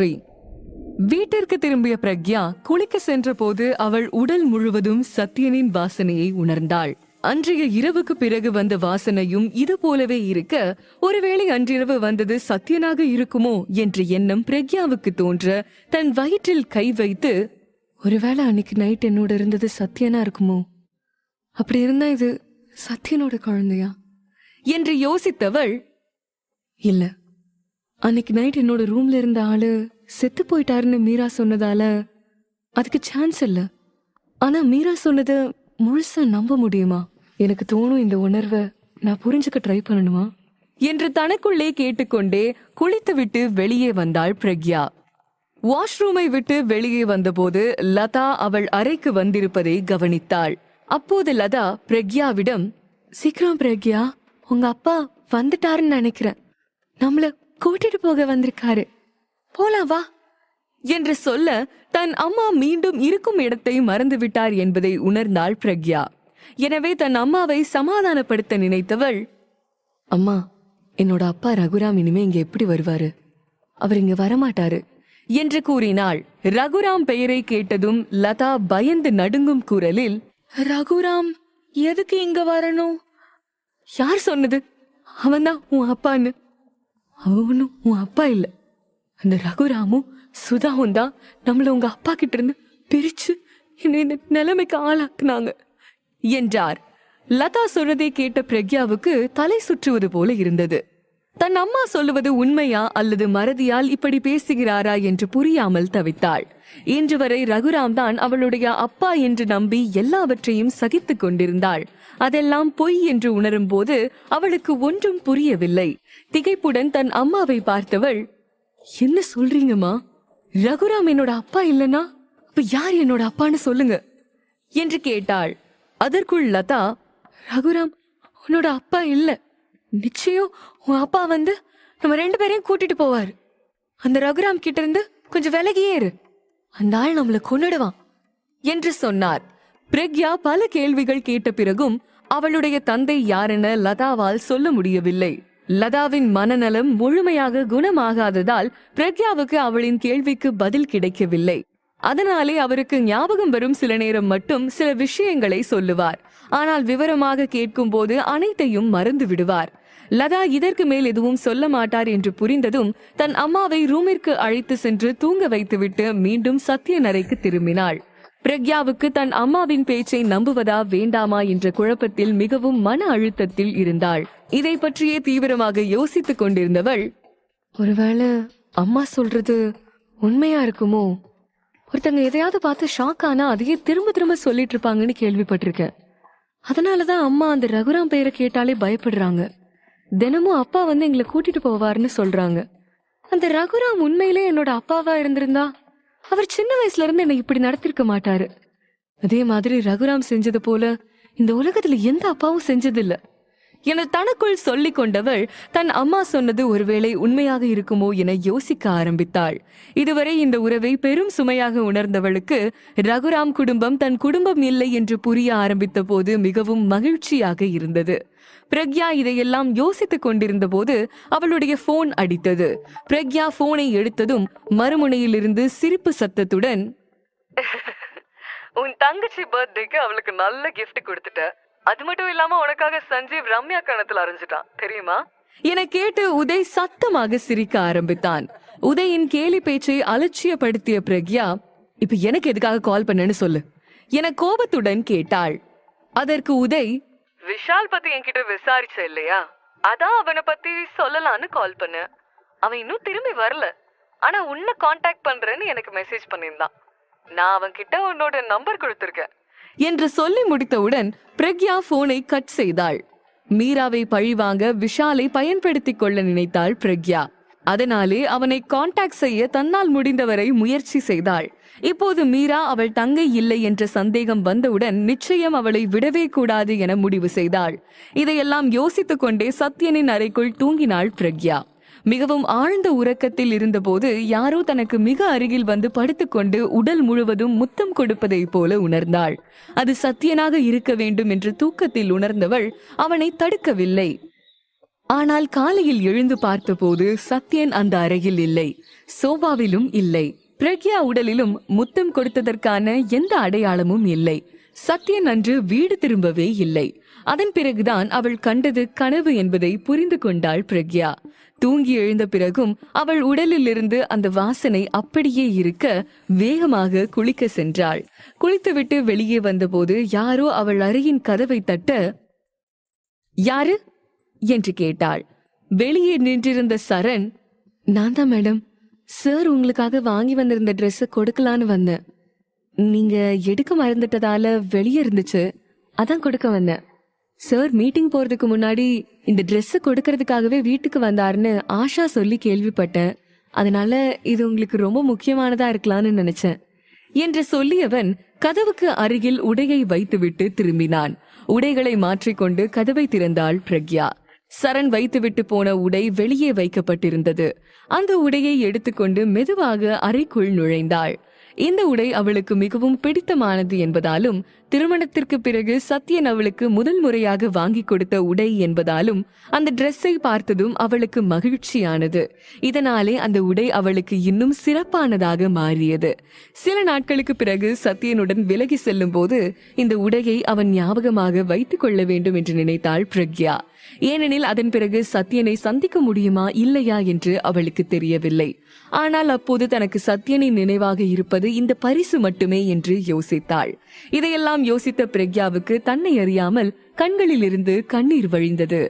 3. வீட்டிற்கு திரும்பிய பிரக்யா குளிக்க சென்ற போது அவள் உடல் முழுவதும் சத்யனின் வாசனையை உணர்ந்தாள். அன்றைய இரவுக்கு பிறகு வந்த வாசனையும் இது போலவே இருக்க, ஒருவேளை அன்றிரவு வந்தது சத்யனாக இருக்குமோ என்ற எண்ணம் பிரக்யாவுக்கு தோன்ற தன் வயிற்றில் கை வைத்து, ஒருவேளை அன்னைக்கு நைட் என்னோட இருந்தது சத்யனா இருக்குமோ, அப்படி இருந்தா இது சத்யனோட குழந்தையா என்று யோசித்தவள், இல்ல, அன்னைக்கு நைட் என்னோட ரூம்ல இருந்த ஆளு செத்து போயிட்டாருன்னு மீரா சொன்னதால அதுக்கு சான்ஸ் இல்ல. ஆனா மீரா சொன்னதை முழுசா நம்ப முடியுமா? எனக்கு தோணும் இந்த உணர்வை நான் புரிஞ்சுக்க ட்ரை பண்ணணுமா என்று தனக்குள்ளே கேட்டுக்கொண்டே குளித்துவிட்டு வெளியே வந்தாள் பிரக்யா. வாஷ்ரூமை விட்டு வெளியே வந்தபோது லதா அவள் அறைக்கு வந்திருப்பதை கவனித்தாள். அப்போது லதா பிரக்யாவிடம், சீக்கிரம் பிரக்யா, உங்க அப்பா வந்துட்டாருன்னு நினைக்கிறேன், நம்மள கூட்டிட்டு போக வந்திருக்காரு, போலாம் வா என்று சொல்ல தன் அம்மா மீண்டும் இருக்கும் இடத்தை மறந்துவிட்டார் என்பதை உணர்ந்தாள் பிரக்யா. எனவே தன் அம்மாவை சமாதானப்படுத்த நினைத்தவள், அம்மா, என்னோட அப்பா ரகுராம் இனிமே இங்க எப்படி வருவாரு, அவர் இங்க வரமாட்டாரு என்று கூறினாள். ரகுராம் பெயரை கேட்டதும் லதா பயந்து நடுங்கும் குரலில், ரகுராம் எதுக்கு இங்க வரணும்? யார் சொன்னது அவன்தான் உன் அப்பான்னு? அவனும் உன் அப்பா இல்ல, அந்த ரகுராமும் சுதாவும் தான் நம்மள உங்க அப்பா கிட்ட இருந்து பிரிச்சு இந்த நிலைமைக்கு ஆளாக்குனாங்க என்றார். லதா சொன்னதை கேட்ட பிரக்யாவுக்கு தலை சுற்றுவது போல இருந்தது. தன் அம்மா சொல்லுவது உண்மையா அல்லது மறதியால் இப்படி பேசுகிறாரா என்று புரியாமல் தவித்தாள். இன்று வரை ரகுராம் தான் அவளுடைய அப்பா என்று நம்பி எல்லாவற்றையும் சகித்துக் கொண்டிருந்தாள். அதெல்லாம் பொய் என்று உணரும் போது அவளுக்கு ஒன்றும் புரியவில்லை. திகைப்புடன் தன் அம்மாவை பார்த்தவள், என்ன சொல்றீங்கம்மா? ரகுராம் என்னோட அப்பா இல்லனா இப்ப யார் என்னோட அப்பான்னு சொல்லுங்க என்று கேட்டாள். அதற்குள் லதா, ரகுராம் உன்னோட அப்பா இல்ல, நிச்சயம் உன் அப்பா வந்து நம்ம 2 பேரையும் கூட்டிட்டு போவார். அந்த ரகுராம் கிட்ட இருந்து கொஞ்சம் விலகியே இரு, அந்த ஆள் நம்மளை கொன்னுடுவான் என்று சொன்னார். பிரக்யா பல கேள்விகள் கேட்ட பிறகும் அவளுடைய தந்தை யாரென லதாவால் சொல்ல முடியவில்லை. லதாவின் மனநலம் முழுமையாக குணமாகாததால் பிரக்யாவுக்கு அவளின் கேள்விக்கு பதில் கிடைக்கவில்லை. அதனாலே அவருக்கு ஞாபகம் வரும் சில நேரம் மட்டும் சில விஷயங்களை சொல்லுவார். ஆனால் விவரமாக கேட்கும் போது அனைத்தையும் மறந்து விடுவார். லதா இதற்கு மேல் எதுவும் சொல்ல மாட்டார் என்று புரிந்ததும் தன் அம்மாவை ரூமிற்கு அழைத்து சென்று தூங்க வைத்துவிட்டு மீண்டும் சத்யன் அறைக்கு திரும்பினாள். பிரக்யாவுக்கு தன் அம்மாவின் பேச்சை நம்புவதா வேண்டாமா என்ற குழப்பத்தில் மிகவும் மன அழுத்தத்தில் இருந்தாள். இதை பற்றியே தீவிரமாக யோசித்துக் கொண்டிருந்தவள், ஒருவேளை அம்மா சொல்றது உண்மையா இருக்குமோ? ஒருத்தங்க எதையாவது பார்த்து ஷாக் ஆனா அதையே திரும்ப திரும்ப சொல்லிட்டு இருப்பாங்கன்னு கேள்விப்பட்டிருக்கேன். அதனாலதான் அம்மா அந்த ரகுராம் பெயரை கேட்டாலே பயப்படுறாங்க. தினமும் அப்பா வந்து எங்களை கூட்டிட்டு போவாருன்னு சொல்றாங்க. அந்த ரகுராம் உண்மையிலே என்னோட அப்பாவா இருந்திருந்தா அவர் சின்ன வயசுல இருந்து என்னை இப்படி நடத்திருக்க மாட்டாரு. அதே மாதிரி ரகுராம் செஞ்சது போல இந்த உலகத்துல எந்த அப்பாவும் செஞ்சதில்ல என தனக்குள் சொல்லிக் கொண்டவள் தன் அம்மா சொன்னது ஒருவேளை உண்மையாக இருக்குமோ என யோசிக்க ஆரம்பித்தாள். இதுவரை இந்த உறவை பெரும் சுமையாக உணர்ந்தவளுக்கு ரகுராம் குடும்பம் தன் குடும்பம் இல்லை என்று புரிய ஆரம்பித்த போது மிகவும் மகிழ்ச்சியாக இருந்தது. பிரக்யா இதையெல்லாம் யோசித்துக் கொண்டிருந்த போது அவளுடைய போன் அடித்தது. பிரக்யா போனை எடுத்ததும் மறுமுனையில் இருந்து சிரிப்பு சத்தத்துடன், உன் தங்கச்சி பர்த்டேக்கு அவளுக்கு நல்ல கிஃப்ட் கொடுத்துட்ட, அது மட்டும் இல்லாம உனக்காக சஞ்சீவ் ரம்யா கணத்துல அரைஞ்சிட்டான் தெரியுமா என கேட்டு உதய் சத்தமாக சிரிக்க ஆரம்பித்தான். உதயின் கேலி பேச்சை அலட்சியப்படுத்திய பிரக்யா, இப்ப எனக்கு எதுக்காக கால் பண்ணன்னு சொல்லு என கோபத்துடன் கேட்டாள். அதற்கு உதய், விஷால் பத்தி என்கிட்ட விசாரிச்ச இல்லையா, அதான் அவனை பத்தி சொல்லலான்னு கால் பண்ண. அவன் இன்னும் திரும்பி வரல, ஆனா உன்னை கான்டாக்ட் பண்றேன்னு எனக்கு மெசேஜ் பண்ணியிருந்தான். நான் அவன் கிட்ட உன்னோட நம்பர் கொடுத்திருக்கேன் என்று சொல்லி முடித்தவுடன் பிரக்யா போனை கட் செய்தாள். மீராவை பழிவாங்க விஷாலை பயன்படுத்திக் கொள்ள நினைத்தாள் பிரக்யா. அதனாலே அவனை கான்டாக்ட் செய்ய தன்னால் முடிந்தவரை முயற்சி செய்தாள். இப்போது மீரா அவள் தங்கை இல்லை என்ற சந்தேகம் வந்தவுடன் நிச்சயம் அவளை விடவே கூடாது என முடிவு செய்தாள். இதையெல்லாம் யோசித்துக் கொண்டே சத்யனின் அறைக்குள் தூங்கினாள் பிரக்யா. மிகவும் ஆழ்ந்த உறக்கத்தில் இருந்தபோது யாரோ தனக்கு மிக அருகில் வந்து படுத்துக்கொண்டு உடல் முழுவதும் முத்தம் கொடுப்பதை போல உணர்ந்தாள். அது சத்யனாக இருக்க வேண்டும் என்று தூக்கத்தில் உணர்ந்தவள் அவனை தடுக்கவில்லை. ஆனால் காலையில் எழுந்து பார்த்தபோது சத்யன் அந்த அறையில் இல்லை, சோபாவிலும் இல்லை. பிரக்யா உடலிலும் முத்தம் கொடுத்ததற்கான எந்த அடையாளமும் இல்லை. சத்யன் அன்று வீடு திரும்பவே இல்லை. அதன் பிறகுதான் அவள் கண்டது கனவு என்பதை புரிந்து கொண்டாள் பிரக்யா. தூங்கி எழுந்த பிறகும் அவள் உடலில் இருந்து அந்த வாசனை அப்படியே இருக்க வேகமாக குளிக்க சென்றாள். குளித்துவிட்டு வெளியே வந்தபோது யாரோ அவள் அறையின் கதவை தட்ட, யாரு என்று கேட்டாள். வெளியே நின்றிருந்த சரண், நான் தான் மேடம், சார் உங்களுக்காக வாங்கி வந்திருந்த ட்ரெஸ் கொடுக்கலான்னு வந்தேன். நீங்க எடுக்க மறந்துட்டதால வெளியே இருந்துச்சு, அதான் கொடுக்க வந்தேன். சார் மீட்டிங் போறதுக்கு முன்னாடி இந்த ட்ரெஸ் கொடுக்கறதுக்காகவே வீட்டுக்கு வந்தாருன்னு ஆஷா சொல்லி கேள்விப்பட்டேன். அதனால இது உங்களுக்கு ரொம்ப முக்கியமானதா இருக்கலாம்னு நினைச்சேன் என்று சொல்லியவன் கதவுக்கு அருகில் உடையை வைத்துவிட்டு திரும்பினான். உடைகளை மாற்றிக்கொண்டு கதவை திறந்தாள் பிரக்யா. சரண் வைத்துவிட்டு போன உடை வெளியே வைக்கப்பட்டிருந்தது. அந்த உடையை எடுத்துக்கொண்டு மெதுவாக அறைக்குள் நுழைந்தாள். இந்த உடை அவளுக்கு மிகவும் பிடித்தமானது என்பதாலும், திருமணத்திற்கு பிறகு சத்யன் அவளுக்கு முதல் முறையாக வாங்கி கொடுத்த உடை என்பதாலும் அந்த டிரெஸ்ஸை பார்த்ததும் அவளுக்கு மகிழ்ச்சியானது. இதனாலே அந்த உடை அவளுக்கு இன்னும் சிறப்பானதாக மாறியது. சில நாட்களுக்கு பிறகு சத்யனுடன் விலகி செல்லும் போது இந்த உடையை அவன் ஞாபகமாக வைத்துக் கொள்ள வேண்டும் என்று நினைத்தாள் பிரக்யா. ஏனெனில் அதன் பிறகு சத்யனை சந்திக்க முடியுமா இல்லையா என்று அவளுக்கு தெரியவில்லை. ஆனால் அப்போது தனக்கு சத்யனின் நினைவாக இருப்பது இந்த பரிசு மட்டுமே என்று யோசித்தாள். இதையெல்லாம் யோசித்த பிரக்யாவுக்கு தன்னை அறியாமல் கண்களிலிருந்து கண்ணீர் வழிந்தது.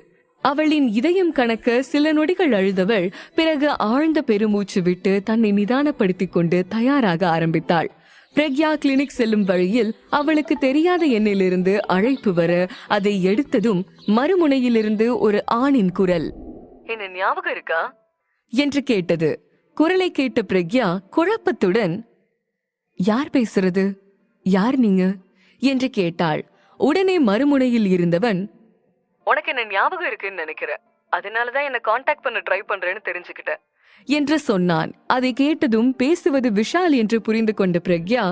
அவளின் இதயம் கணக்க சில நொடிகள் அழுதவள் பிறகு ஆழ்ந்த பெருமூச்சு விட்டு தன்னை நிதானப்படுத்திக் கொண்டு தயாராக ஆரம்பித்தாள். பிரக்யா கிளினிக் செல்லும் வழியில் அவளுக்கு தெரியாத எண்ணிலிருந்து அழைப்பு வர அதை எடுத்ததும் மறுமுனையிலிருந்து ஒரு ஆணின் குரல், என்ன ஞாபகம் இருக்கா என்று கேட்டது. குரலை கேட்ட பிரக்யா குழப்பத்துடன், யார் பேசுறது, யார் நீங்க என்று கேட்டாள். உடனே மறுமுனையில் இருந்தவன், உனக்கு என்ன ஞாபகம் இருக்குன்னு நினைக்கிறேன், அதனாலதான் என்ன காண்டாக்ட் பண்ண ட்ரை பண்றேன்னு தெரிஞ்சுக்கிட்டேன் என்று சொன்னான். அதை கேட்டதும் பேசுவது விஷால் என்று புரிந்து கொண்ட பிரக்யா,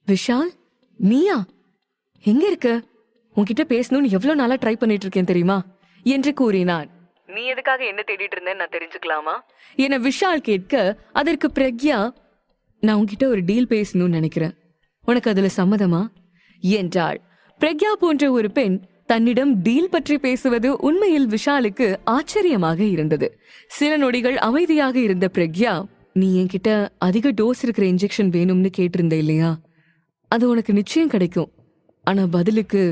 விஷால் நீயா, எங்க இருக்க, உன்கிட்ட பேசணும்னு எவ்வளவு நாளா ட்ரை பண்ணிட்டு இருக்கேன் தெரியுமா என்று கூறினான். நீ எதுக்காக என்ன தேடிட்டு இருந்தேன்னு நான் தெரிஞ்சுக்கலாமா என விஷால் கேட்க, அதற்கு பிரக்யா, நான் உன்கிட்ட ஒரு டீல் பேசணும்னு நினைக்கிறேன், உனக்கு அதுல சம்மதமா என்றாள். பிரக்யா போன்ற ஒரு பெண் தன்னிடம் டீல் பற்றி பேசுவது உண்மையில் விஷாலுக்கு ஆச்சரியமாக இருந்தது. சில நொடிகள் அமைதியாக இருந்த பிரக்யா, நீ என்கிட்ட அதிக டோஸ் இருக்கிற இன்ஜெக்ஷன் வேணும்னு கேட்டிருந்த இல்லையா, அது உனக்கு நிச்சயம் கிடைக்கும். ஆனா பதிலுக்கு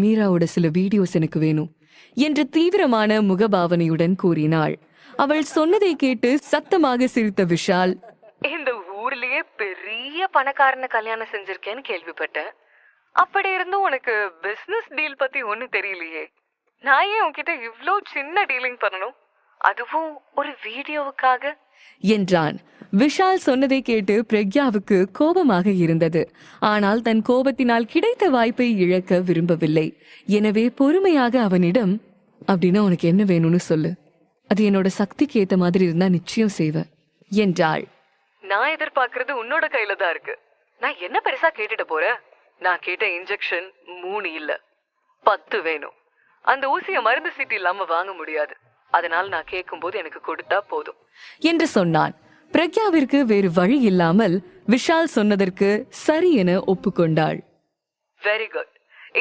மீராவோட சில வீடியோஸ் எனக்கு வேணும் என்று தீவிரமான முகபாவனையுடன் கூறினாள். அவள் சொன்னதை கேட்டு சத்தமாக சிரித்த விஷால், இந்த ஊர்லயே பெரிய பணக்காரனை கல்யாணம் செஞ்சிருக்கேன்னு கேள்விப்பட்டேன். அப்படி இருந்தும் உனக்கு பிசினஸ் டீல் பத்தி ஒண்ணு தெரியலையே. நான் ஏன் உன்கிட்ட இவ்ளோ சின்ன டீலிங் பண்ணணும், அதுவும் ஒரு வீடியோவுக்காக என்றான். விஷால் சொன்னதை கேட்டு பிரக்யாவுக்கு கோபமாக இருந்தது. ஆனால் தன் கோபத்தினால் கிடைத்த வாய்ப்பை இழக்க விரும்பவில்லை. எனவே பொறுமையாக அவனிடம், அப்படின்னா உனக்கு என்ன வேணும்னு சொல்லு, அது என்னோட சக்திக்கு ஏத்த மாதிரி இருந்தா நிச்சயம் செய்வேன் என்றாள். நான் எதிர்பார்க்கறது உன்னோட கையில தான் இருக்கு. நான் என்ன பெருசா கேட்டுட்டு போறேன், நான் கேட்ட இன்ஜெக்ஷன் 3 இல்ல 10 வேணும். அந்த ஊசிய மருந்து சீட்டு இல்லாம வாங்க முடியாது, அதனால நான் கேட்கும் போது எனக்கு கொடுத்தா போதும் என்று சொன்னான். பிரக்யாவிற்கு வேறு வழி இல்லாமல் விஷால் சொன்னதற்கு சரி என ஒப்புக்கொண்டாள். வெரி குட்,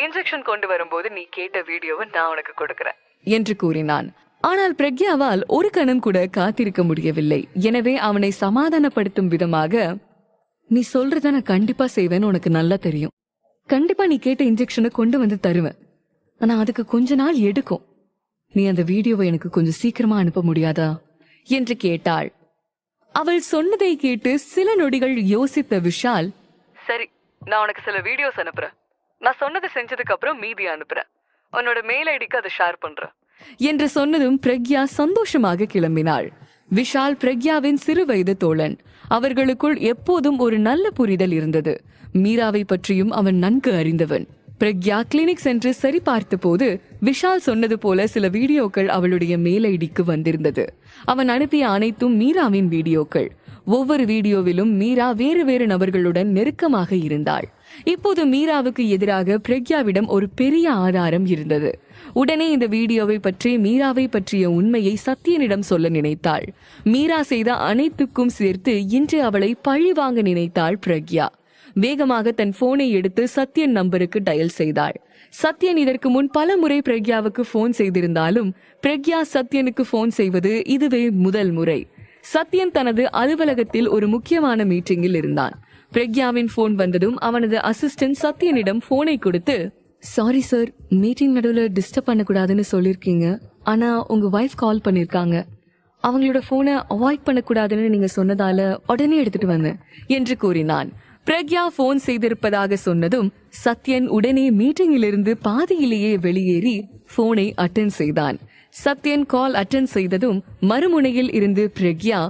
இன்ஜெக்ஷன் கொண்டு வரும்போது நீ கேட்ட வீடியோவை நான் உனக்கு கொடுக்கறேன் என்று கூறினான். ஆனால் பிரக்யாவால் ஒரு கணம் கூட காத்திருக்க முடியவில்லை. எனவே அவனை சமாதானப்படுத்தும் விதமாக, நீ சொல்றத நான் கண்டிப்பா செய்வேன்னு உனக்கு நல்லா தெரியும். கண்டிப்பா நீ கேட்ட இன்ஜெக்ஷனை கொண்டு வந்து தருவேன். ஆனா அதுக்கு கொஞ்ச நாள் எடுக்கும். நீ அந்த வீடியோவை எனக்கு கொஞ்சம் சீக்கிரமா அனுப்ப முடியாதா என்று கேட்டாள். அவள் சொன்னதை கேட்டு சில நொடிகள் யோசித்த விஷால், சரி, நான் உனக்கு சில வீடியோஸ் அனுப்புறேன். நான் சொன்னதை செஞ்சதுக்கு அப்புறம் மீதி அனுப்புறேன். உன்னோட மெயில் ஐடிக்கு அதை ஷேர் பண்றேன் என்று சொன்னதும் பிரக்யா சந்தோஷமாக கிளம்பினாள். விஷால் பிரக்யாவின் சிறு வயது தோழன். அவர்களுக்குள் எப்போதும் ஒரு நல்ல புரிதல் இருந்தது. மீராவை பற்றியும் அவன் நன்கு அறிந்தவன். பிரக்யா கிளினிக் சென்று சரி பார்த்த போது விஷால் சொன்னது போல சில வீடியோக்கள் அவளுடைய மெயில் ஐடிக்கு வந்திருந்தது. அவன் அனுப்பிய அனைத்தும் மீராவின் வீடியோக்கள். ஒவ்வொரு வீடியோவிலும் மீரா வேறு வேறு நபர்களுடன் நெருக்கமாக இருந்தாள். இப்போது மீராவுக்கு எதிராக பிரக்யாவிடம் ஒரு பெரிய ஆதாரம் இருந்தது. உடனே இந்த வீடியோவை பற்றி மீராவை பற்றிய உண்மையை சத்யனிடம் சொல்ல நினைத்தாள். மீரா செய்த அனைத்துக்கும் சேர்த்து இன்று அவளை பழி வாங்க நினைத்தாள் பிரக்யா. வேகமாக தன் போனை எடுத்து சத்யன் நம்பருக்கு டயல் செய்தாள். சத்யன் இதற்கு முன் பல முறை பிரக்யாவுக்கு போன் செய்திருந்தாலும் பிரக்யா சத்யனுக்கு போன் செய்வது இதுவே முதல் முறை. சத்யன் தனது அலுவலகத்தில் ஒரு முக்கியமான மீட்டிங்கில் இருந்தான். பிரக்யாவின் போன் வந்ததும் அவனது அசிஸ்டன்ட் சத்யனிடம் போனை கொடுத்து, சாரி சார், மீட்டிங் நடுவில் டிஸ்டர்ப் பண்ணக்கூடாதுன்னு சொல்லிருக்கீங்க. ஆனா உங்க வைஃப் கால் பண்ணிருக்காங்க. அவங்களோட போனை அவாய்ட் பண்ணக்கூடாதுன்னு நீங்க சொன்னதால உடனே எடுத்துட்டு வந்தேன் என்று கூறினான். பிரக்யா போன் செய்திருப்பதாக சொன்னதும் சத்யன் உடனே மீட்டிங்கில் இருந்து பாதியிலேயே வெளியேறி போனை அட்டென்ட் செய்தான். சத்யன் கால் அட்டென்ட் செய்ததும் மறுமுனையில் இருந்து பிரக்யா,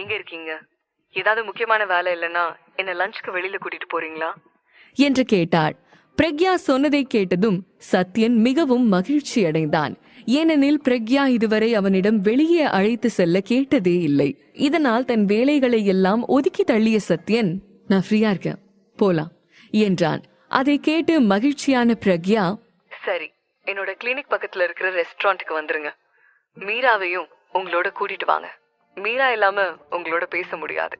எங்க இருக்கீங்க? ஏதாவது முக்கியமான வேலை இல்லைன்னா என்ன லஞ்சுக்கு வெளியில கூட்டிட்டு போறீங்களா என்று கேட்டாள். பிரக்யா சொன்னதை கேட்டதும் சத்யன் மிகவும் மகிழ்ச்சி அடைந்தான். ஏனெனில் பிரக்யா இதுவரை அவனிடம் வெளியே அழைத்து செல்ல கேட்டதே இல்லை. இதனால் தன் வேலைகளை எல்லாம் ஒதுக்கி தள்ளிய சத்யன், நான் ஃப்ரீயா இருக்கேன், போலாம் என்றான். அதை கேட்டு மகிழ்ச்சியான பிரக்யா, சரி, என்னோட கிளினிக் பக்கத்துல இருக்கிற ரெஸ்டாரண்ட்டுக்கு வந்துருங்க. மீராவையும் உங்களோட கூட்டிட்டு வாங்க. மீரா இல்லாம உங்களோட பேச முடியாது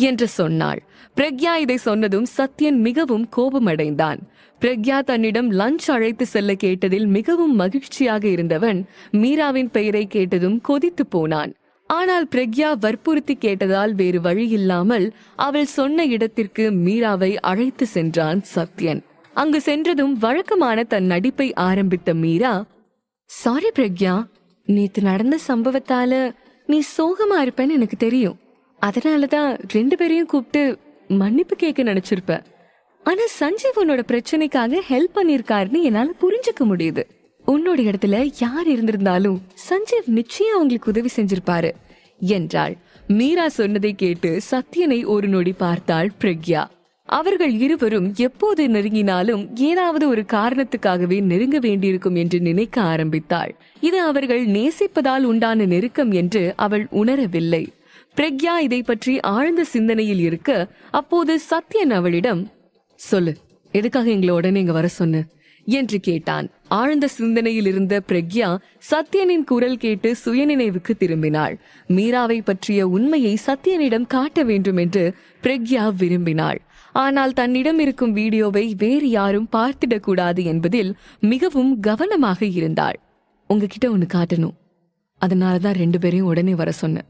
என்று சொன்னாள். பிரக்யா இதை சொன்னதும் சத்யன் மிகவும் கோபமடைந்தான். பிரக்யா தன்னிடம் லஞ்ச் அழைத்து செல்ல கேட்டதில் மிகவும் மகிழ்ச்சியாக இருந்தவன் மீராவின் பெயரை கேட்டதும் கொதித்து போனான். ஆனால் பிரக்யா வற்புறுத்தி கேட்டதால் வேறு வழி இல்லாமல் அவள் சொன்ன இடத்திற்கு மீராவை அழைத்து சென்றான் சத்யன். அங்கு சென்றதும் வழக்கமான தன் நடிப்பை ஆரம்பித்த மீரா, சாரி பிரக்யா, நேத்து நடந்த சம்பவத்தால நீ சோகமா இருப்பேன்னு எனக்கு தெரியும். அதனாலதான் 2 பேரையும் கூப்பிட்டு மன்னிப்பு கேட்க நினைச்சிருப்ப. ஆனா சஞ்சீவ் உன்னோட பிரச்சனைக்காக ஹெல்ப் பண்ணிருக்காருன்னு என்னால புரிஞ்சுக்க முடியுது. உன்னோட இடத்துல யார் இருந்திருந்தாலும் சஞ்சீவ் நிச்சயம் அவங்களுக்கு உதவி செஞ்சிருப்பாரு என்றாள். மீரா சொன்னதை கேட்டு சத்யனை ஒரு நொடி பார்த்தாள் பிரக்யா. அவர்கள் இருவரும் எப்போது நெருங்கினாலும் ஏதாவது ஒரு காரணத்துக்காகவே நெருங்க வேண்டியிருக்கும் என்று நினைக்க ஆரம்பித்தாள். இது அவர்கள் நேசிப்பதால் உண்டான நெருக்கம் என்று அவள் உணரவில்லை. பிரக்யா இதை பற்றி ஆழ்ந்த சிந்தனையில் இருக்க அப்போது சத்யன் அவளிடம், சொல்லு, எதுக்காக எங்களை உடனே இங்க வர சொன்ன என்று கேட்டான். ஆழ்ந்த சிந்தனையில் இருந்த பிரக்யா சத்யனின் குரல் கேட்டு சுயநினைவுக்கு திரும்பினாள். மீராவை பற்றிய உண்மையை சத்யனிடம் காட்ட வேண்டும் என்று பிரக்யா விரும்பினாள். ஆனால் தன்னிடம் இருக்கும் வீடியோவை வேறு யாரும் பார்த்திடக் கூடாது என்பதில் மிகவும் கவனமாக இருந்தாள். உங்ககிட்ட ஒன்னு காட்டணும், அதனாலதான் 2 பேரையும் உடனே வர சொன்ன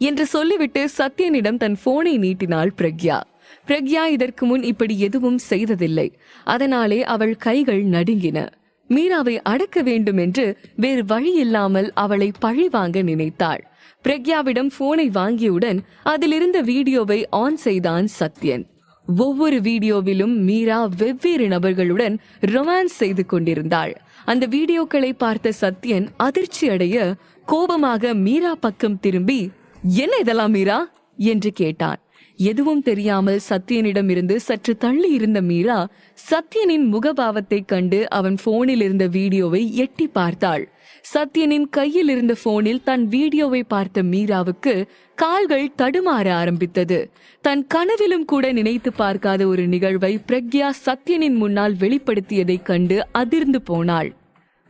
என்று சொல்லிவிட்டு சத்யனிடம் தன் போனை நீட்டினாள் பிரக்யா. பிரக்யா இதற்கு முன் இப்படி எதுவும் செய்ததில்லை. அதனாலே அவள் கைகள் நடுங்கின. மீராவை அடக்க வேண்டும் என்று வேறு வழி இல்லாமல் அவளை பழி வாங்க நினைத்தாள். பிரக்யாவிடம் போனை வாங்கியவுடன் அதிலிருந்த வீடியோவை ஆன் செய்தான் சத்யன். ஒவ்வொரு வீடியோவிலும் மீரா வெவ்வேறு நபர்களுடன் ரொமான்ஸ் செய்து கொண்டிருந்தாள். அந்த வீடியோக்களை பார்த்த சத்யன் அதிர்ச்சி அடைய கோபமாக மீரா பக்கம் திரும்பி, என்ன இதெல்லாம் மீரா என்று கேட்டான். எதுவும் தெரியாமல் சத்யனிடம் இருந்து சற்று தள்ளி இருந்த மீரா சத்யனின் முகபாவத்தை கண்டு அவன் போனில் இருந்த வீடியோவை எட்டி பார்த்தாள். சத்யனின் கையில் இருந்த போனில் தன் வீடியோவை பார்த்த மீராவுக்கு கால்கள் தடுமாற ஆரம்பித்தது. தன் கனவிலும் கூட நினைத்து பார்க்காத ஒரு நிகழ்வை பிரக்யா சத்யனின் முன்னால் வெளிப்படுத்தியதை கண்டு அதிர்ந்து போனாள்.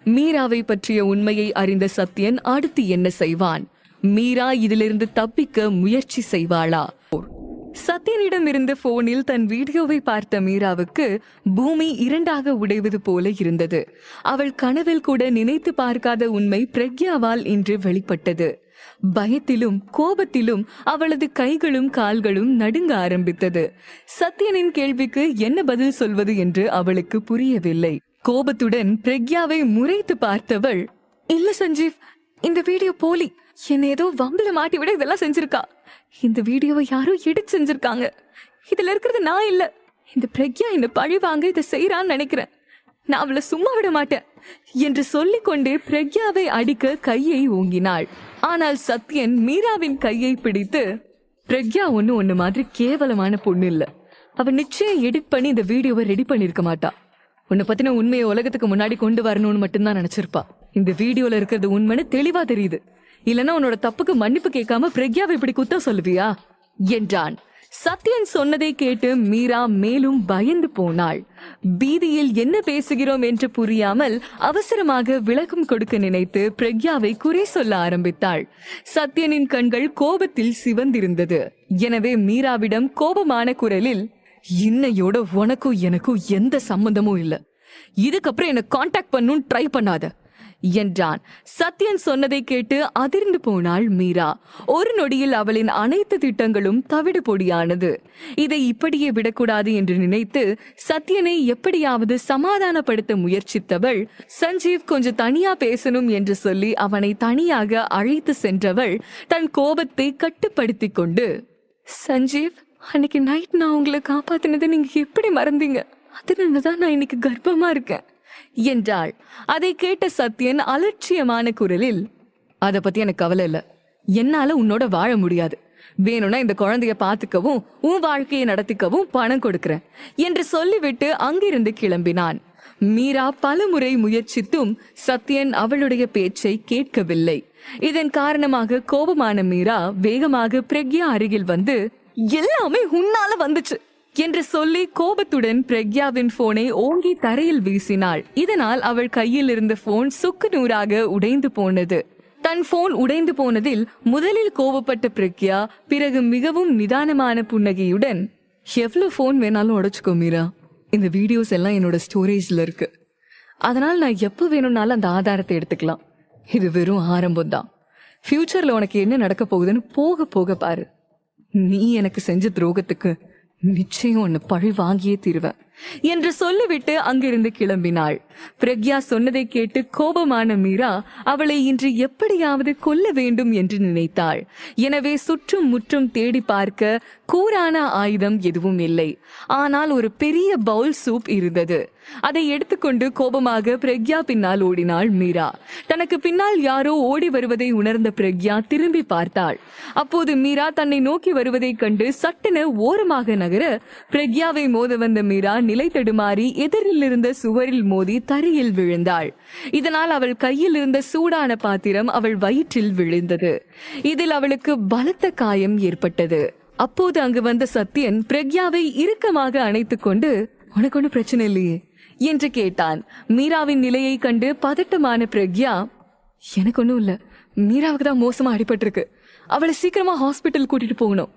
மீராவை பற்றிய உண்மையை அறிந்த சத்யன் அடுத்து என்ன செய்வான்? மீரா இதிலிருந்து தப்பிக்க முயற்சி செய்வாளா? சத்யனிடம் இருந்த போனில் தன் வீடியோவை பார்த்த மீராவுக்கு பூமி 2ஆக உடைவது போல இருந்தது. அவள் கனவில் கூட நினைத்து பார்க்காத உண்மை பிரக்யாவால் இன்று வெளிப்பட்டது. பயத்திலும் கோபத்திலும் அவளது கைகளும் கால்களும் நடுங்க ஆரம்பித்தது. சத்யனின் கேள்விக்கு என்ன பதில் சொல்வது என்று அவளுக்கு புரியவில்லை. கோபத்துடன் பிரக்யாவை முறைத்து பார்த்தவள், இல்ல சஞ்சீவ், இந்த வீடியோ போலி. என்ன ஏதோ வம்புல மாட்டி விட இதெல்லாம் செஞ்சிருக்கா. இந்த வீடியோவை யாரோ எடிட் செஞ்சிருக்காங்க. இதுல இருக்கிறது நான் இல்ல. இந்த பிரக்யா என்ன பழி வாங்க இதை செய்யறான்னு நினைக்கிறேன். நான் அவளை சும்மா விட மாட்டேன் என்று சொல்லிக்கொண்டே பிரக்யாவை அடிக்க கையை ஓங்கினாள். ஆனால் சத்யன் மீராவின் கையை பிடித்து, பிரக்யா ஒண்ணு மாதிரி கேவலமான பொண்ணு இல்ல. அவ நிச்சயம் எடிட் பண்ணி இந்த வீடியோவை ரெடி பண்ணிருக்க மாட்டா. உன்னை பத்தின உண்மையை உலகத்துக்கு முன்னாடி கொண்டு வரணும்னு மட்டும்தான் நினைச்சிருப்பா. இந்த வீடியோல இருக்கிறது உண்மைன்னு தெளிவா தெரியுது. இல்லனா உன்னோட தப்புக்கு மன்னிப்பு கேட்காம பிரக்யாவை இப்படி குத்தம் சொல்லுவியா என்றான். சத்யன் சொன்னதை கேட்டு மீரா மேலும் பயந்து போனாள். பீதியில் என்ன பேசுகிறோம் என்று புரியாமல் அவசரமாக விளக்கம் கொடுக்க நினைத்து பிரக்யாவை குறை சொல்ல ஆரம்பித்தாள். சத்யனின் கண்கள் கோபத்தில் சிவந்திருந்தது. எனவே மீராவிடம் கோபமான குரலில், இன்னையோட உனக்கும் எனக்கும் எந்த சம்பந்தமும் இல்ல, இதுக்கப்புறம் என்ன காண்டாக்ட் பண்ணும் ட்ரை பண்ணாத என்றான். சத்யன் சொன்னதை கேட்டு அதிர்ந்து போனாள் மீரா. ஒரு நொடியில் அவளின் அனைத்து திட்டங்களும் தவிடு பொடியானது. இதை இப்படியே விடக்கூடாது என்று நினைத்து சத்யனை எப்படியாவது சமாதானப்படுத்த முயற்சித்தவள், சஞ்சீவ் கொஞ்சம் தனியா பேசணும் என்று சொல்லி அவனை தனியாக அழைத்து சென்றவள் தன் கோபத்தை கட்டுப்படுத்தி கொண்டு, சஞ்சீவ், அன்னைக்கு நைட் நான் உங்களை காப்பாத்தினதை நீங்க எப்படி மறந்தீங்க? அதனாலதான் நான் இன்னைக்கு கர்ப்பமா இருக்கேன் என்றாள். அதை கேட்ட சத்யன் அலட்சியமான குரலில், அத பத்தி எனக்கு கவலை இல்ல, என்னால உன்னோட வாழ முடியாது, வேணும்னா இந்த குழந்தைய பாத்துக்கவும் உன் வாழ்க்கையை நடத்திக்கவும் பணம் கொடுக்கிறேன் என்று சொல்லிவிட்டு அங்கிருந்து கிளம்பினான். மீரா பலமுறை முயற்சித்தும் சத்யன் அவளுடைய பேச்சை கேட்கவில்லை. இதன் காரணமாக கோபமான மீரா வேகமாக பிரக்யா அருகில் வந்து, எல்லாமே உன்னால வந்துச்சு என்று சொல்லி கோபத்துடன் பிரக்யாவின் போனை ஓங்கி தரையில் வீசினாள். இதனால் அவள் கையில் இருந்த போன் சுக்கு நூறாக உடைந்து போனது. தன் போன் உடைந்து போனதில் முதலில் கோபப்பட்ட பிரக்யா பிறகு மிகவும் நிதானமான புன்னகையுடன், எவ்வளவு போன் வேணாலும் உடைச்சுக்கோ மீரா, இந்த வீடியோஸ் எல்லாம் என்னோட ஸ்டோரேஜ்ல இருக்கு, அதனால நான் எப்ப வேணும்னாலும் அந்த ஆதாரத்தை எடுத்துக்கலாம். இது வெறும் ஆரம்பம் தான். ஃபியூச்சர்ல உனக்கு என்ன நடக்க போகுதுன்னு போக போக பாரு. நீ எனக்கு செஞ்ச துரோகத்துக்கு நிச்சயம் ஒன்னு பழி வாங்கியே தீருவேன் என்று சொல்லிவிட்டு அங்கிருந்து கிளம்பினாள். பிரக்யா சொன்னதை கேட்டு கோபமான மீரா அவளை இன்று எப்படியாவது கொல்ல வேண்டும் என்று நினைத்தாள். எனவே சுற்றும் முற்றும் தேடி பார்க்க கூரான ஆயுதம் எதுவும் இல்லை. ஆனால் ஒரு பெரிய பவுல் சூப் இருந்தது. அதை எடுத்துக்கொண்டு கோபமாக பிரக்யா பின்னால் ஓடினாள் மீரா. தனக்கு பின்னால் யாரோ ஓடி வருவதை உணர்ந்த பிரக்யா திரும்பி பார்த்தாள். அப்போது மீரா தன்னை நோக்கி வருவதை கண்டு சட்டென ஓரமாக நகர பிரக்யாவை மோத வந்த மீரா நிலை தடுமாறி எதிரில் இருந்த சுவரில் மோதி தரையில் விழுந்தாள். இதனால் அவள் கையில் இருந்த சூடான பாத்திரம் அவள் வயிற்றில் விழுந்தது. இதில் அவளுக்கு பலத்த காயம் ஏற்பட்டது. அப்போது அங்கு வந்த சத்யன் பிரக்யாவை இறுக்கமாக அணைத்துக் கொண்டு, உனக்கு ஒன்னும் பிரச்சனை இல்லையே என்று கேட்டான். மீராவின் நிலையை கண்டு பதட்டமான பிரக்யா, எனக்கு ஒன்னும் இல்ல, மீராவுக்கு தான் மோசமா அடிபட்டிருக்கு, அவளை சீக்கிரமா ஹாஸ்பிட்டல் கூட்டிட்டு போகணும்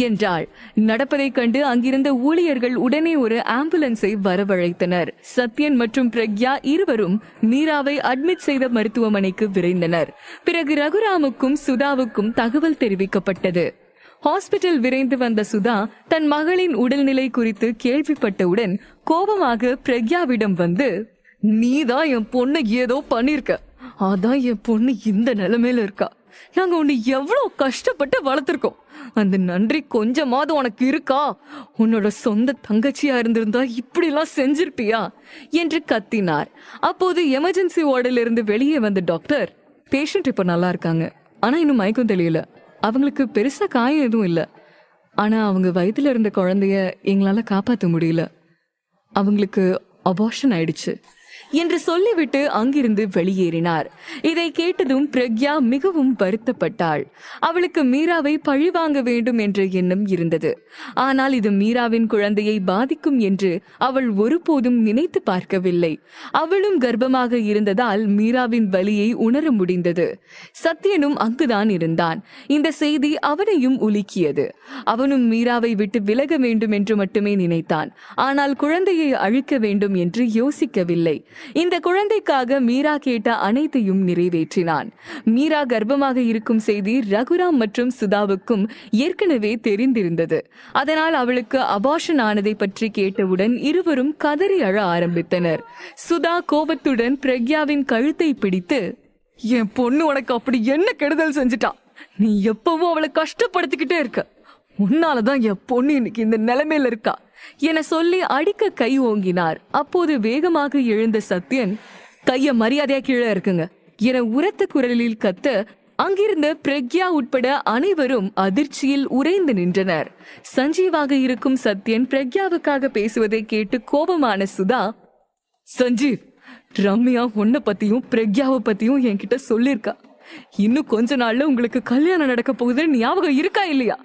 என்றாள். நடப்பதை கண்டு அங்கிருந்த ஊழியர்கள் உடனே ஒரு ஆம்புலன்ஸை வரவழைத்தனர். சத்யன் மற்றும் பிரக்யா இருவரும் மீராவை அட்மிட் செய்த மருத்துவமனைக்கு விரைந்தனர். பிறகு ரகுராமுக்கும் சுதாவுக்கும் தகவல் தெரிவிக்கப்பட்டது. ஹாஸ்பிட்டல் விரைந்து வந்த சுதா தன் மகளின் உடல்நிலை குறித்து கேள்விப்பட்டவுடன் கோபமாக பிரக்யாவிடம் வந்து, நீதான் என் பொண்ணு ஏதோ பண்ணிருக்க, அதான் என் பொண்ணு இந்த நிலைமையில இருக்கா, நாங்க உன்னை எவ்வளவு கஷ்டப்பட்டு வளர்த்திருக்கோம், அந்த நன்றி கொஞ்சமாவது உனக்கு இருக்கா? உன்னோட சொந்த தங்கச்சியா இருந்திருந்தா இப்படி எல்லாம் செஞ்சிருப்பியா என்று கத்தினார். அப்போது எமர்ஜென்சி வார்டில் இருந்து வெளியே வந்த டாக்டர், பேஷண்ட் இப்ப நல்லா இருக்காங்க, ஆனா இன்னும் மயக்கம் தெரியல, அவங்களுக்கு பெருசா காயம் எதுவும் இல்ல, ஆனா அவங்க வயித்துல இருந்த குழந்தைய எங்களால காப்பாற்ற முடியல, அவங்களுக்கு அபார்ஷன் ஆயிடுச்சு என்று சொல்லிவிட்டு அங்கிருந்து வெளியேறினார். இதை கேட்டதும் பிரக்யா மிகவும் வருத்தப்பட்டாள். அவளுக்கு மீராவை பழிவாங்க வேண்டும் என்ற எண்ணம் இருந்தது. ஆனால் இது மீராவின் குழந்தையை பாதிக்கும் என்று அவள் ஒருபோதும் நினைத்து பார்க்கவில்லை. அவளும் கர்ப்பமாக இருந்ததால் மீராவின் வலியை உணர முடிந்தது. சத்யனும் அங்குதான் இருந்தான். இந்த செய்தி அவனையும் உலுக்கியது. அவனும் மீராவை விட்டு விலக வேண்டும் என்று மட்டுமே நினைத்தான். ஆனால் குழந்தையை அழிக்க வேண்டும் என்று யோசிக்கவில்லை. இந்த குழந்தைக்காக மீரா கேட்ட அனைத்தையும் நிறைவேற்றினான். மீரா கர்ப்பமாக இருக்கும் செய்தி ரகுராம் மற்றும் சுதாவுக்கும் ஏற்கனவே தெரிந்திருந்தது. அதனால் அவளுக்கு அபார்ஷன் ஆனதை பற்றி கேட்டவுடன் இருவரும் கதறி அழ ஆரம்பித்தனர். சுதா கோபத்துடன் பிரக்யாவின் கழுத்தை பிடித்து, என் பொண்ணு உனக்கு அப்படி என்ன கெடுதல் செஞ்சுட்டா, நீ எப்பவும் அவளை கஷ்டப்படுத்திக்கிட்டே இருக்க, உன்னாலதான் என் பொண்ணு இன்னைக்கு இந்த நிலைமையில இருக்கா என சொல்லி அடிக்க கை ஓங்கினார். அப்போது வேகமாக எழுந்த சத்யன், கைய மரியாதையா கீழே இருக்குங்க என உரத்த குரலில் கத்த அங்கிருந்த பிரக்யா உட்பட அனைவரும் அதிர்ச்சியில் உறைந்து நின்றனர். சஞ்சீவாக இருக்கும் சத்யன் பிரக்யாவுக்காக பேசுவதை கேட்டு கோபமான சுதா, சஞ்சீவ், ரம்யா உன்னை பத்தியும் பிரக்யாவை பத்தியும் என்கிட்ட சொல்லிருக்கா, இன்னும் கொஞ்ச நாள்ல உங்களுக்கு கல்யாணம் நடக்க போகுதுன்னு ஞாபகம் இருக்கா இல்லையா?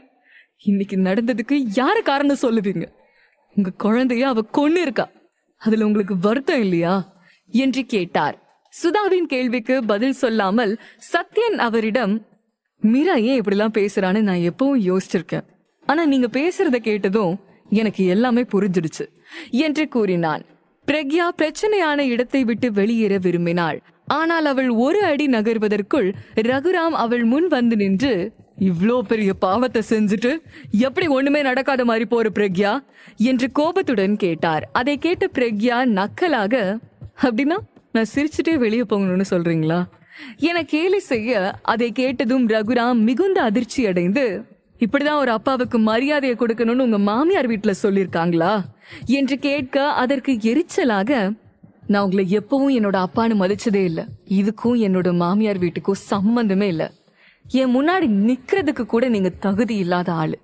இன்னைக்கு நடந்ததுக்கு யாரு காரணம் சொல்லுவீங்க? உங்க குழந்தைய அவ கொன்னு இருக்கா, அதுல உங்களுக்கு வருத்தம் இல்லையா என்று கேட்டார். சுதாவின் கேள்விக்கு பதில் சொல்லாமல் சத்யன் அவரிடம், மீரா ஏன் இப்படிலாம் பேசுறான்னு நான் எப்பவும் யோசிச்சிருக்கேன். ஆனா நீங்க பேசுறத கேட்டதும் எனக்கு எல்லாமே புரிஞ்சிடுச்சு என்று கூறினான். பிரக்யா பிரச்சனையான இடத்தை விட்டு வெளியேற விரும்பினாள். ஆனால் அவள் ஒரு அடி நகர்வதற்குள் ரகுராம் அவள் முன் வந்து நின்று, இவ்ளோ பெரிய பாவத்தை செஞ்சுட்டு எப்படி ஒண்ணுமே நடக்காத மாதிரி போற பிரக்யா என்று கோபத்துடன் கேட்டார். அதை கேட்ட பிரக்யா நக்கலாக, அப்படின்னா நான் சிரிச்சுட்டே வெளியே போகணும்னு சொல்றீங்களா என கேலி செய்ய, அதை கேட்டதும் ரகுராம் மிகுந்த அதிர்ச்சி அடைந்து, இப்படிதான் ஒரு அப்பாவுக்கு மரியாதையை கொடுக்கணும்னு உங்க மாமியார் வீட்டுல சொல்லிருக்காங்களா என்று கேட்க, அதற்கு எரிச்சலாக, நான் உங்களை எப்பவும் என்னோட அப்பான்னு மதிச்சதே இல்ல, இதுக்கும் என்னோட மாமியார் வீட்டுக்கும் சம்பந்தமே இல்ல, என் முன்னாடி நிக்கிறதுக்கு கூட நீங்க தகுதி இல்லாத ஆளு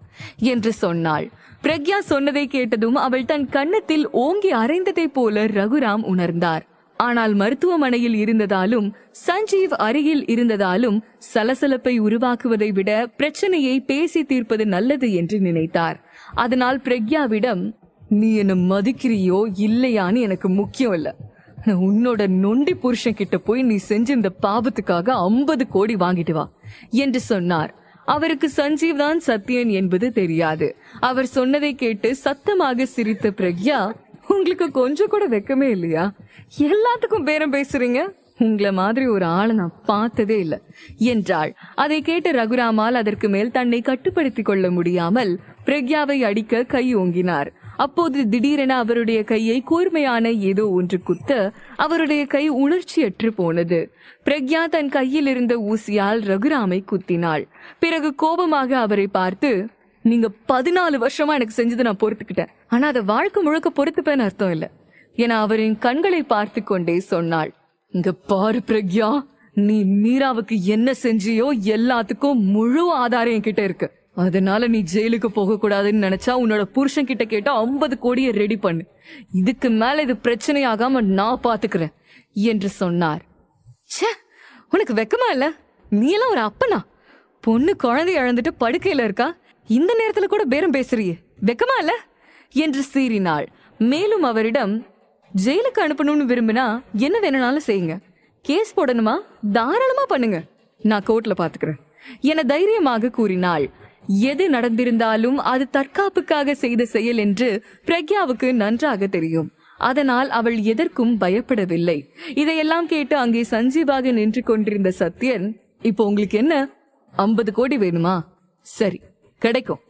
என்று சொன்னாள். பிரக்யா சொன்னதை கேட்டதும் அவள் தன் கன்னத்தில் ஓங்கி அரைந்ததை போல ரகுராம் உணர்ந்தார். ஆனால் மருத்துவமனையில் இருந்ததாலும் சஞ்சீவ் அருகில் இருந்ததாலும் சலசலப்பை உருவாக்குவதை விட பிரச்சனையை பேசி தீர்ப்பது நல்லது என்று நினைத்தார். அதனால் பிரக்யாவிடம், நீ என்ன மதிக்கிறியோ இல்லையான்னு எனக்கு முக்கியம் இல்ல, உன்னோட நொண்டி புருஷன் கிட்ட போய் நீ செஞ்ச இந்த பாவத்துக்காக 50 கோடி வாங்கிட்டு வா என்று சொன்னார். அவருக்கு சஞ்சீவ் தான் சத்யன் என்பது தெரியாது. அவர் சொன்னதை கேட்டு சத்தமாக சிரித்த பிரக்யா, உங்களுக்கு கொஞ்சம் கூட வெக்கமே இல்லையா? எல்லாத்துக்கும் பேரம் பேசுறீங்க, உங்களை மாதிரி ஒரு ஆளை நான் பார்த்ததே இல்ல என்றாள். அதை கேட்ட ரகுராமால் அதற்கு மேல் தன்னை கட்டுப்படுத்திக் கொள்ள முடியாமல் பிரக்யாவை அடிக்க கை ஓங்கினார். அப்போது திடீரென அவருடைய கையை கூர்மையான ஏதோ ஒன்று குத்த அவருடைய கை உணர்ச்சியற்று போனது. பிரக்யா தன் கையில் இருந்த ஊசியால் ரகுராமை குத்தினாள். பிறகு கோபமாக அவரை பார்த்து, நீங்க 14 வருஷமா எனக்கு செஞ்சது நான் பொறுத்துக்கிட்டேன், ஆனா அதை வாழ்க்கை முழுக்க பொறுத்துப்பேன்னு அர்த்தம் இல்ல என அவரின் கண்களை பார்த்து கொண்டே சொன்னாள். இங்க பாரு பிரக்யா, நீ மீராவுக்கு என்ன செஞ்சியோ எல்லாத்துக்கும் முழு ஆதாரம் என்கிட்ட இருக்கு. அதனால நீ ஜெயிலுக்கு போக கூடாதுன்னு நினைச்சா உன்னோட புருஷன் கிட்ட கேட்டா 50 கோடியை ரெடி பண்ணு. இதுக்கு மேல இது பிரச்சனையாகாம நான் பாத்துக்கிறேன் என்று சொன்னார். ச்சே, உனக்கு வெக்கமா இல்ல? நீ எல்லாம் ஒரு அப்பனா? பொண்ணு குழந்தை இழந்துட்டு படுக்கையில இருக்கா, இந்த நேரத்துல கூட பேரம் பேசுறியே, வெக்கமா இல்ல என்று சீறினாள். மேலும் அவரிடம், ஜெயிலுக்கு அனுப்பணும்னு விரும்பினா என்ன வேணும்னாலும் செய்யுங்க, கேஸ் போடணுமா தாராளமா பண்ணுங்க, நான் கோர்ட்ல பாத்துக்கிறேன் என தைரியமாக கூறினாள். எது நடந்திருந்தாலும் அது தற்காப்புக்காக செய்த செயல் என்று பிரக்யாவுக்கு நன்றாக தெரியும். அதனால் அவள் எதற்கும் பயப்படவில்லை. இதையெல்லாம் கேட்டு அங்கே சஞ்சீவாக நின்று கொண்டிருந்த சத்யன், இப்போ உங்களுக்கு என்ன 50 கோடி வேணுமா? சரி, கிடைக்கும்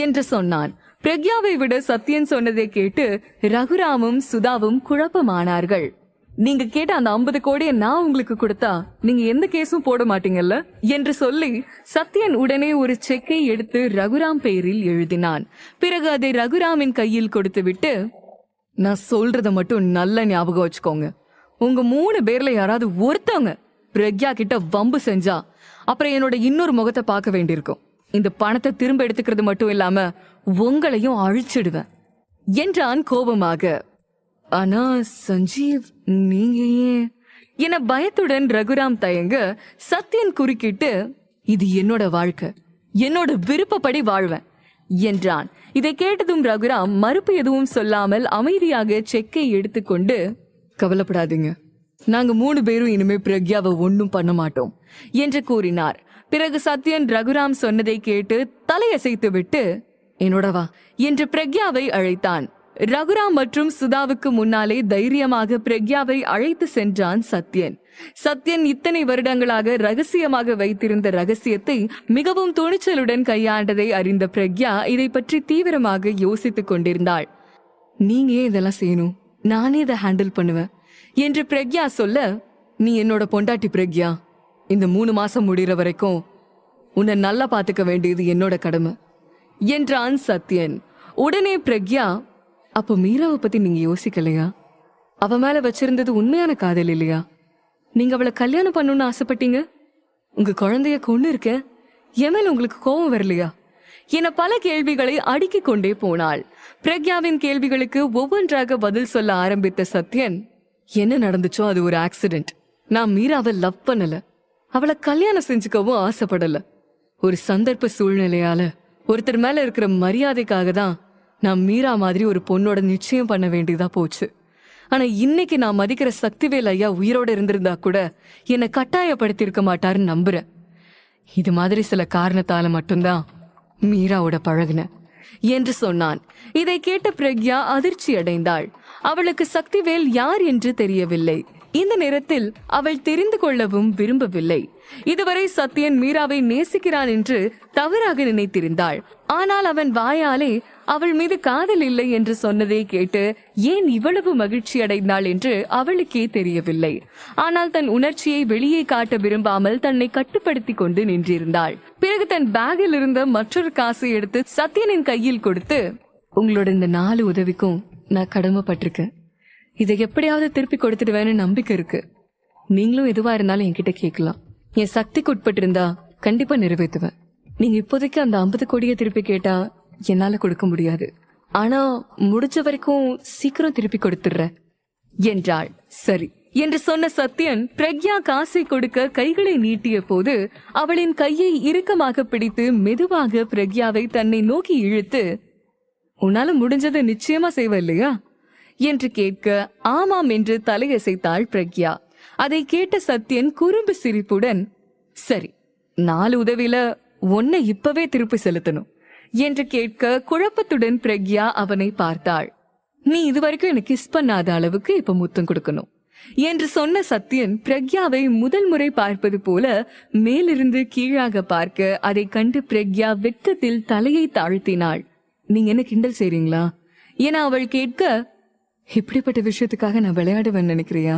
என்று சொன்னான். பிரக்யாவை விட சத்யன் சொன்னதை கேட்டு ரகுராமும் சுதாவும் குழப்பமானார்கள். நீங்க கேட்ட அந்த 50 கோடியை நான் உங்களுக்கு கொடுத்தா நீங்க எந்த கேஸும் போட மாட்டீங்கல்ல என்று சொல்லி சத்யன் உடனே ஒரு செக்கை எடுத்து ரகுராம் பெயரில் எழுதினான். பிறகு அதை ரகுராமின் கையில் கொடுத்து விட்டு, நான் சொல்றத மட்டும் நல்ல ஞாபகம் வச்சுக்கோங்க, உங்க 3 பேர்ல யாராவது ஒருத்தவங்க பிரக்யா கிட்ட வம்பு செஞ்சா அப்புறம் என்னோட இன்னொரு முகத்தை பார்க்க வேண்டியிருக்கும். இந்த பணத்தை திரும்ப எடுத்துக்கிறது மட்டும் இல்லாம உங்களையும் அழிச்சிடுவேன் என்றான் கோபமாக. ஆனா சஞ்சீவ், நீங்க ஏன் என பயத்துடன் ரகுராம் தயங்க, சத்யன் குறுக்கிட்டு, இது என்னோட வாழ்க்கை, என்னோட விருப்பப்படி வாழ்வேன் என்றான். இதை கேட்டதும் ரகுராம் மறுப்பு எதுவும் சொல்லாமல் அமைதியாக செக்கை எடுத்துக்கொண்டு, கவலைப்படாதீங்க, நாங்க 3 பேரும் இனிமே பிரக்யாவை ஒன்னும் பண்ண மாட்டோம் என்று கூறினார். பிறகு சத்யன் ரகுராம் சொன்னதை கேட்டு தலையசைத்து விட்டு, என்னோட வா என்று பிரக்யாவை அழைத்தான். ரகுராம் மற்றும் சுதாவுக்கு முன்னாலே தைரியமாக பிரக்யாவை அழைத்து சென்றான் சத்யன். சத்யன் இத்தனை வருடங்களாக ரகசியமாக வைத்திருந்த ரகசியத்தை மிகவும் துணிச்சலுடன் கையாண்டதை அறிந்த பிரக்யா இதை பற்றி தீவிரமாக யோசித்துக் கொண்டிருந்தாள். நீங்க ஏன் இதெல்லாம் செய்யணும், நானே இதை ஹேண்டில் பண்ணுவேன் என்று பிரக்யா சொல்ல, நீ என்னோட பொண்டாட்டி பிரக்யா, இந்த 3 மாசம் முடிகிற வரைக்கும் உன்னை நல்லா பாத்துக்க வேண்டியது என்னோட கடமை என்றான் சத்யன். உடனே பிரக்யா, அப்போ மீராவை பத்தி நீங்க யோசிக்கலையா? அவ மேல வச்சிருந்தது உண்மையான காதல் இல்லையா? நீங்க அவளை கல்யாணம் பண்ணணும்னு ஆசைப்பட்டீங்க, உங்க குழந்தைய கொண்டு இருக்க, என் மேல உங்களுக்கு கோபம் வரலையா என பல கேள்விகளை அடுக்கிக் கொண்டே போனாள். பிரக்யாவின் கேள்விகளுக்கு ஒவ்வொன்றாக பதில் சொல்ல ஆரம்பித்த சத்யன், என்ன நடந்துச்சோ அது ஒரு ஆக்சிடென்ட், நான் மீராவை லவ் பண்ணல, அவளை கல்யாணம் செஞ்சுக்கவும் ஆசைப்படல, ஒரு சந்தர்ப்ப சூழ்நிலையால ஒருத்தர் மேல இருக்கிற மரியாதைக்காக தான் நான் மீரா மாதிரி ஒரு பொண்ணோட நிச்சயம் பண்ண வேண்டியதா போச்சு. ஆனா இன்னைக்கு நான் மதிக்கிற சக்திவேல் ஐயா உயிரோட இருந்திருந்தா கூட என்னை கட்டாயப்படுத்தியிருக்க மாட்டாருன்னு நம்புறேன். இது மாதிரி சில காரணத்தால மட்டும்தான் மீராவோட பழகுன என்று சொன்னான். இதை கேட்ட பிரக்யா அதிர்ச்சி அடைந்தாள். அவளுக்கு சக்திவேல் யார் என்று தெரியவில்லை. இந்த நேரத்தில் அவள் தெரிந்து கொள்ளவும் விரும்பவில்லை. இதுவரை சத்யன் மீராவை நேசிக்கிறான் என்று தவறாக நினைத்திருந்தாள். ஆனால் அவன் வாயாலே அவள் மீது காதல் இல்லை என்று சொன்னதை கேட்டு ஏன் இவ்வளவு மகிழ்ச்சி அடைந்தாள் என்று அவளுக்கே தெரியவில்லை. ஆனால் தன் உணர்ச்சியை வெளியே காட்ட விரும்பாமல் தன்னை கட்டுப்படுத்தி கொண்டு நின்றிருந்தாள். பிறகு தன் பேக்கில் இருந்த மற்றொரு காசை எடுத்து சத்யனின் கையில் கொடுத்து, உங்களோட இந்த 4 உதவிக்கும் நான் கடமைப்பட்டிருக்கேன். இதை எப்படியாவது திருப்பி கொடுத்துடுவேன்னு நம்பிக்கை இருக்கு. நீங்களும் எதுவா இருந்தாலும் என்கிட்ட கேட்கலாம். என் சக்திக்கு உட்பட்டிருந்தா கண்டிப்பா நிறைவேற்றுவேன். நீங்க இப்போதைக்கு அந்த 50 கோடியை திருப்பி கேட்டா என்னால கொடுக்க முடியாது. ஆனா முடிஞ்ச வரைக்கும் சீக்கிரம் திருப்பி கொடுத்துடுறேன் என்றாள். சரி என்று சொன்ன சத்யன் பிரக்யா காசை கொடுக்க கைகளை நீட்டிய போது அவளின் கையை இறுக்கமாக பிடித்து மெதுவாக பிரக்யாவை தன்னை நோக்கி இழுத்து, உன்னால முடிஞ்சதை நிச்சயமா செய்வ இல்லையா என்று கேட்க ஆமாம் என்று தலையசைத்தாள் பிரக்யா. அதை கேட்ட சத்யன் குறும்பு சிரிப்புடன், சரி 4 உதவியில ஒன்னை இப்பவே திருப்பி செலுத்தணும் என்று கேட்க குழப்பத்துடன் பிரக்யா அவனை பார்த்தாள். நீ இதுவரைக்கும் எனக்கு கிஸ் பண்ணாத அளவுக்கு இப்ப முத்தம் கொடுக்கணும் என்று சொன்ன சத்யன் பிரக்யாவை முதல் முறை பார்ப்பது போல மேலிருந்து கீழாக பார்க்க அதை கண்டு பிரக்யா வெட்கத்தில் தலையை தாழ்த்தினாள். நீங்க என்ன கிண்டல் செய்றீங்களா என அவள் கேட்க, இப்படிப்பட்ட விஷயத்துக்காக நான் விளையாடுவேன் நினைக்கிறியா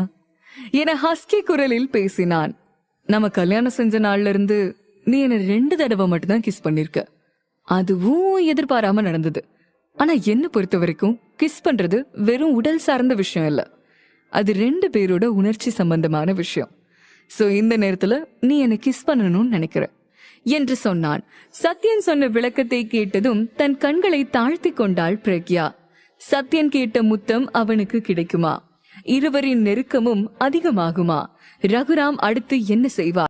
என ஹஸ்கி குரலில் பேசினான். நம்ம கல்யாணம் செஞ்ச நாள்ல இருந்து நீ என்ன 2 தடவை மட்டும்தான் கிஸ் பண்ணிருக்க. அதுவும் எதிர்பாராம நடந்தது. ஆனா என்ன பொறுத்த வரைக்கும் கிஸ் பண்றது வெறும் உடல் சார்ந்த விஷயம் இல்ல, அது 2 பேரோட உணர்ச்சி சம்பந்தமான விஷயம். சோ இந்த நேரத்துல நீ என்ன கிஸ் பண்ணணும்னு நினைக்கிற என்று சொன்னான். சத்யன் சொன்ன விளக்கத்தை கேட்டதும் தன் கண்களை தாழ்த்தி கொண்டாள் பிரக்யா. சத்யன் கேட்ட முத்தம் அவனுக்கு கிடைக்குமா? இருவரின் நெருக்கமும் அதிகமாகுமா? ரகுராம் அடுத்து என்ன செய்வார்?